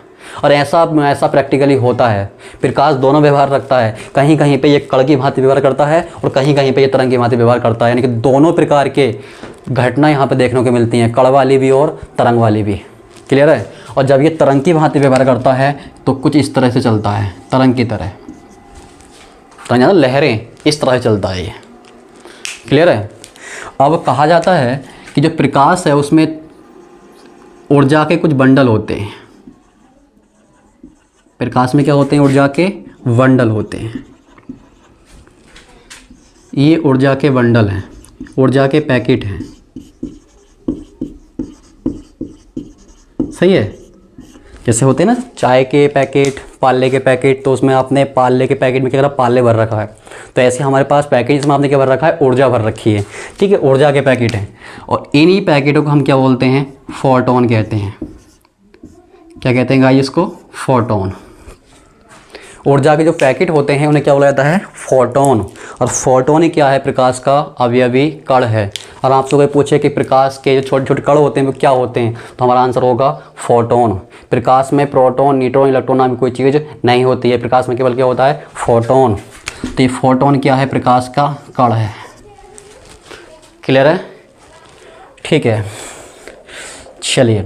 और ऐसा प्रैक्टिकली होता है, प्रकाश दोनों व्यवहार रखता है। कहीं कहीं पे ये कण की भांति व्यवहार करता है और कहीं कहीं पे ये तरंग की भांति व्यवहार करता है। यानी कि दोनों प्रकार के घटना यहाँ पे देखने को मिलती हैं, कण वाली भी और तरंग वाली भी। क्लियर है? और जब ये तरंग की भांति व्यवहार करता है तो कुछ इस तरह से चलता है, तरंग की तरह, तरंग यानी लहरें, इस तरह से चलता है ये। क्लियर है? अब कहा जाता है कि जो प्रकाश है उसमें ऊर्जा के कुछ बंडल होते हैं। प्रकाश में क्या होते हैं, ऊर्जा के बंडल होते हैं। ये ऊर्जा के बंडल हैं, ऊर्जा के पैकेट हैं। सही है? जैसे होते हैं ना चाय के पैकेट, पार्ले के पैकेट, तो उसमें आपने पार्ले के पैकेट में क्या करा, पार्ले भर रखा है। तो ऐसे हमारे पास पैकेट जिसमें आपने क्या भर रखा है, ऊर्जा भर रखी है। ठीक है, ऊर्जा के पैकेट हैं। और इन्हीं पैकेटों को हम क्या बोलते हैं, फोटोन कहते हैं। क्या कहते हैं गाइस इसको, फोटोन। ऊर्जा के जो पैकेट होते हैं उन्हें क्या बोला जाता है, फोटोन। और फोटोन ही क्या है, प्रकाश का अवयवी कण है। और आपसे कोई पूछे कि प्रकाश के जो छोटे छोटे कण होते हैं वो क्या होते हैं, तो हमारा आंसर होगा फोटोन। प्रकाश में प्रोटॉन, न्यूट्रॉन, इलेक्ट्रॉन नाम की कोई चीज़ नहीं होती है। प्रकाश में केवल क्या होता है, फोटोन। तो ये फोटोन क्या है, प्रकाश का कण है। क्लियर है? ठीक है, चलिए।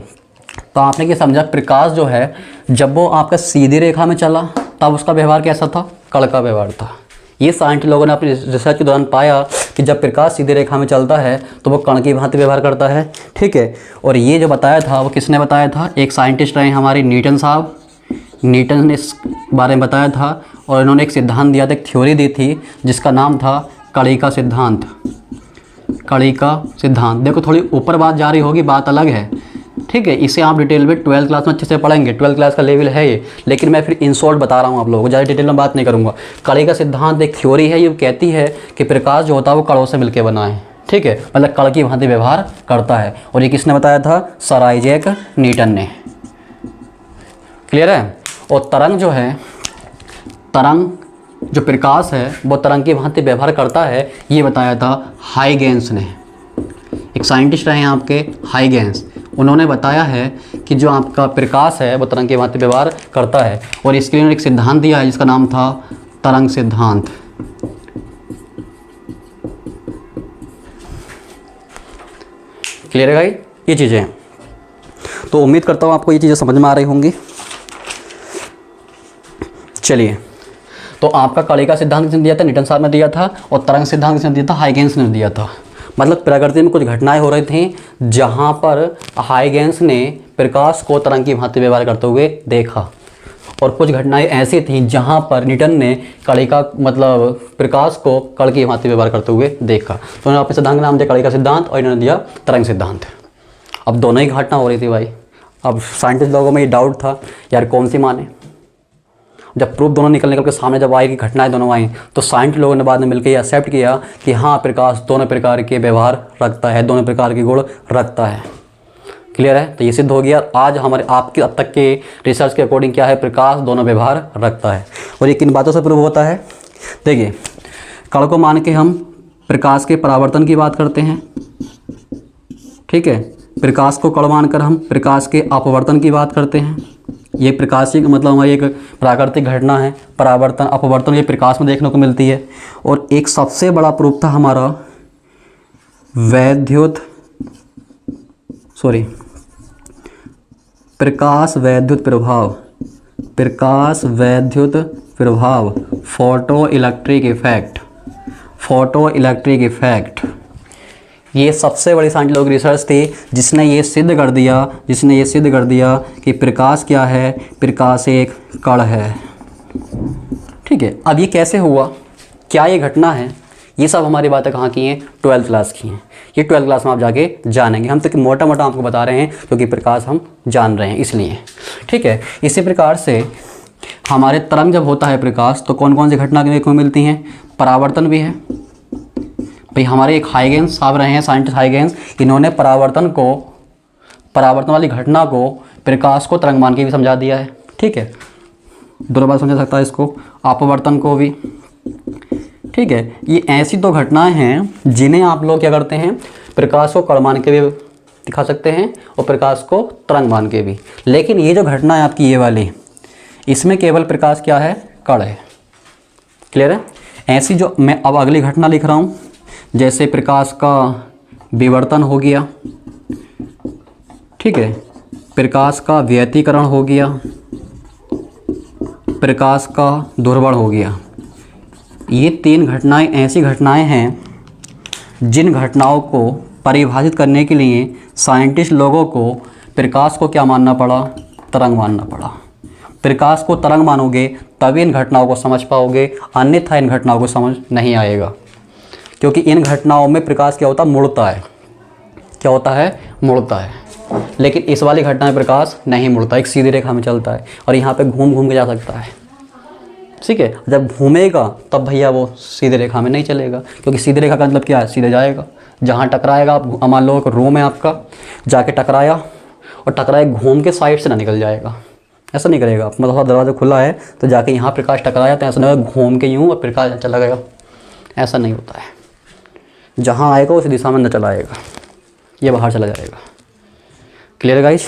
तो आपने क्या समझा, प्रकाश जो है जब वो आपका सीधी रेखा में चला तब उसका व्यवहार कैसा था, कण का व्यवहार था। ये साइंटिस्ट लोगों ने अपनी रिसर्च के दौरान पाया कि जब प्रकाश सीधी रेखा में चलता है तो वो कण की भांति व्यवहार करता है। ठीक है, और ये जो बताया था वो किसने बताया था, एक साइंटिस्ट रहे हमारे न्यूटन साहब। न्यूटन ने इस बारे में बताया था और इन्होंने एक सिद्धांत दिया था, एक थ्योरी दी थी जिसका नाम था कड़ी का सिद्धांत। कड़ी का सिद्धांत। देखो थोड़ी ऊपर बात जा रही होगी, बात अलग है। ठीक है, इसे आप डिटेल में 12th क्लास में अच्छे से पढ़ेंगे, 12th क्लास का लेवल है ये। लेकिन मैं फिर इन शॉर्ट बता रहा हूँ आप लोगों को, ज़्यादा डिटेल में बात नहीं करूँगा। कड़ी का सिद्धांत एक थ्योरी है, ये कहती है कि प्रकाश जो होता है वो कणों से मिलकर बना है। ठीक है, मतलब कण की भांति व्यवहार करता है। और ये किसने बताया था, सर आइजैक न्यूटन ने। क्लियर है? और तरंग जो है, तरंग जो प्रकाश है वो तरंग की भांति व्यवहार करता है, ये बताया था हाइगेंस ने। एक साइंटिस्ट रहे हैं आपके हाइगेंस, उन्होंने बताया है कि जो आपका प्रकाश है वो तरंग की भांति व्यवहार करता है। और इसके लिए उन्होंने एक सिद्धांत दिया है जिसका नाम था तरंग सिद्धांत। क्लियर है भाई, ये चीज़ें। तो उम्मीद करता हूँ आपको ये चीज़ें समझ में आ रही होंगी। चलिए, तो आपका कड़ी का सिद्धांत किसने दिया था, न्यूटन साहब ने दिया था। और तरंग सिद्धांत किसने दिया था, हाइगेंस ने दिया था। मतलब प्रकृति में कुछ घटनाएं हो रही थी जहां पर हाइगेंस ने प्रकाश को तरंग की भांति व्यवहार करते हुए देखा, और कुछ घटनाएं ऐसी थी जहां पर न्यूटन ने कड़ी का मतलब प्रकाश को कण की भांति व्यवहार करते हुए देखा। तो उन्होंने अपने सिद्धांत का नाम दिया कड़ी का सिद्धांत और इन्होंने दिया तरंग सिद्धांत। अब दोनों ही घटना हो रही थी भाई। अब साइंटिस्ट लोगों में ये डाउट था यार कौन सी माने। जब प्रूफ दोनों निकल के सामने जब आई कि घटनाएं दोनों आई, तो साइंटिस्ट लोगों ने बाद में मिलकर एक्सेप्ट किया कि हाँ प्रकाश दोनों प्रकार के व्यवहार रखता है, दोनों प्रकार के गुण रखता है। क्लियर है? तो ये सिद्ध हो गया। आज हमारे आपके अब तक के रिसर्च के अकॉर्डिंग क्या है, प्रकाश दोनों व्यवहार रखता है। और ये किन बातों से प्रूव होता है? देखिए, कण को मान के हम प्रकाश के परावर्तन की बात करते हैं, ठीक है। प्रकाश को कण मानकर हम प्रकाश के अपवर्तन की बात करते हैं। ये प्रकाशिक मतलब हमारी एक प्राकृतिक घटना है। परावर्तन अपवर्तन ये प्रकाश में देखने को मिलती है। और एक सबसे बड़ा प्रूफ था हमारा प्रकाश वैद्युत प्रभाव, प्रकाश वैद्युत प्रभाव, फोटो इलेक्ट्रिक इफेक्ट। ये सबसे बड़ी साइंटिफिक रिसर्च थी जिसने ये सिद्ध कर दिया कि प्रकाश क्या है, प्रकाश एक कण है, ठीक है। अब ये कैसे हुआ, क्या ये घटना है, ये सब हमारी बातें कहाँ की हैं, 12th क्लास की हैं। ये 12th क्लास में आप जाके जानेंगे। हम तो मोटा मोटा आपको बता रहे हैं क्योंकि प्रकाश हम जान रहे हैं इसलिए, ठीक है। इसी प्रकार से हमारे तरंग जब होता है प्रकाश तो कौन कौन सी घटना देखने को मिलती हैं, परावर्तन भी है भाई। हमारे एक हाइगेंस साहब रहे हैं, साइंटिस्ट हाइगेंस, इन्होंने परावर्तन वाली घटना को प्रकाश को तरंग मान के भी समझा दिया है, ठीक है। दोनों बार समझा सकता है इसको, अपवर्तन को भी, ठीक है। ये ऐसी दो घटनाएं हैं जिन्हें आप लोग क्या करते हैं, प्रकाश को कण मान के भी दिखा सकते हैं और प्रकाश को तरंग मान के भी। लेकिन ये जो घटना है आपकी ये वाली, इसमें केवल प्रकाश क्या है, कण है। क्लियर है? ऐसी जो मैं अब अगली घटना लिख रहा हूँ, जैसे प्रकाश का विवर्तन हो गया, ठीक है, प्रकाश का व्यतिकरण हो गया, प्रकाश का दुर्बण हो गया। ये तीन घटनाएं ऐसी घटनाएं हैं जिन घटनाओं को परिभाषित करने के लिए साइंटिस्ट लोगों को प्रकाश को क्या मानना पड़ा, तरंग मानना पड़ा। प्रकाश को तरंग मानोगे तभी इन घटनाओं को समझ पाओगे, अन्यथा इन घटनाओं को समझ नहीं आएगा। क्योंकि इन घटनाओं में प्रकाश क्या होता है, मुड़ता है। क्या होता है, मुड़ता है। लेकिन इस वाली घटना में प्रकाश नहीं मुड़ता, एक सीधी रेखा में चलता है और यहाँ पे घूम घूम के जा सकता है, ठीक है। जब घूमेगा तब भैया वो सीधी रेखा में नहीं चलेगा, क्योंकि सीधी रेखा का मतलब क्या है, सीधे जाएगा। जहाँ टकराएगा, आप मान लो रूम है आपका, जाके टकराया और टकराए घूम के साइड से ना निकल जाएगा, ऐसा नहीं करेगा। मतलब दरवाज़ा खुला है तो जाके यहाँ प्रकाश टकराया तो ऐसा नहीं होगा घूम के यूँ और प्रकाश चला गया, ऐसा नहीं होता है। जहाँ आएगा उस दिशा में न चलाएगा, ये बाहर चला जाएगा। Clear guys?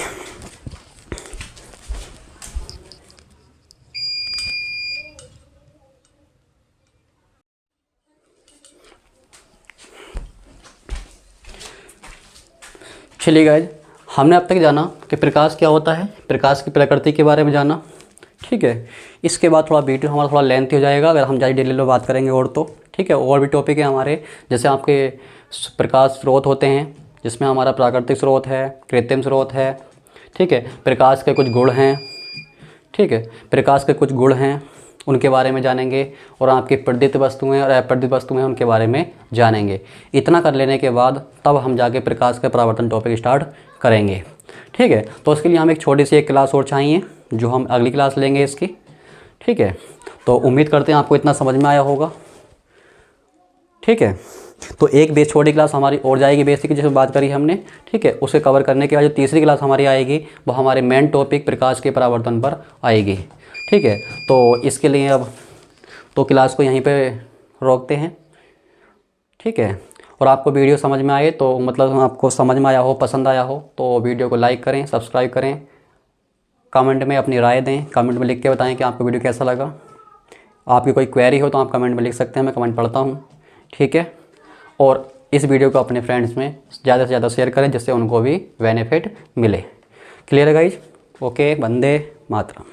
चलिए गाइस, हमने अब तक जाना कि प्रकाश क्या होता है, प्रकाश की प्रकृति के बारे में जाना, ठीक है। इसके बाद थोड़ा वीडियो हमारा थोड़ा लेंथी हो जाएगा अगर हम ज़्यादा डिटेल में बात करेंगे और तो, ठीक है। और भी टॉपिक है हमारे, जैसे आपके प्रकाश स्रोत होते हैं, जिसमें हमारा प्राकृतिक स्रोत है, कृत्रिम स्रोत है, ठीक है। प्रकाश के कुछ गुण हैं, ठीक है, प्रकाश के कुछ गुण हैं, उनके बारे में जानेंगे। और आपकी प्रदीप्त वस्तुएं और अप्रदीप्त वस्तुएं उनके बारे में जानेंगे। इतना कर लेने के बाद तब हम जाके प्रकाश के परावर्तन टॉपिक स्टार्ट करेंगे, ठीक है। तो उसके लिए हमें एक छोटी सी एक क्लास और चाहिए जो हम अगली क्लास लेंगे इसकी, ठीक है। तो उम्मीद करते हैं आपको इतना समझ में आया होगा, ठीक है। तो एक बेस छोटी क्लास हमारी और जाएगी बेसिक की, जिसमें बात करी हमने, ठीक है। उसे कवर करने के बाद जो तीसरी क्लास हमारी आएगी वो हमारे मेन टॉपिक प्रकाश के परावर्तन पर आएगी, ठीक है। तो इसके लिए अब तो क्लास को यहीं पे रोकते हैं, ठीक है। और आपको वीडियो समझ में आए तो मतलब आपको समझ में आया हो, पसंद आया हो तो वीडियो को लाइक करें, सब्सक्राइब करें, कमेंट में अपनी राय दें, कमेंट में लिख के बताएं कि आपको वीडियो कैसा लगा। आपकी कोई क्वेरी हो तो आप कमेंट में लिख सकते हैं, मैं कमेंट पढ़ता हूँ, ठीक है। और इस वीडियो को अपने फ्रेंड्स में ज़्यादा से ज़्यादा शेयर करें जिससे उनको भी बेनिफिट मिले। क्लियर है गाइज? ओके, वंदे मातरम।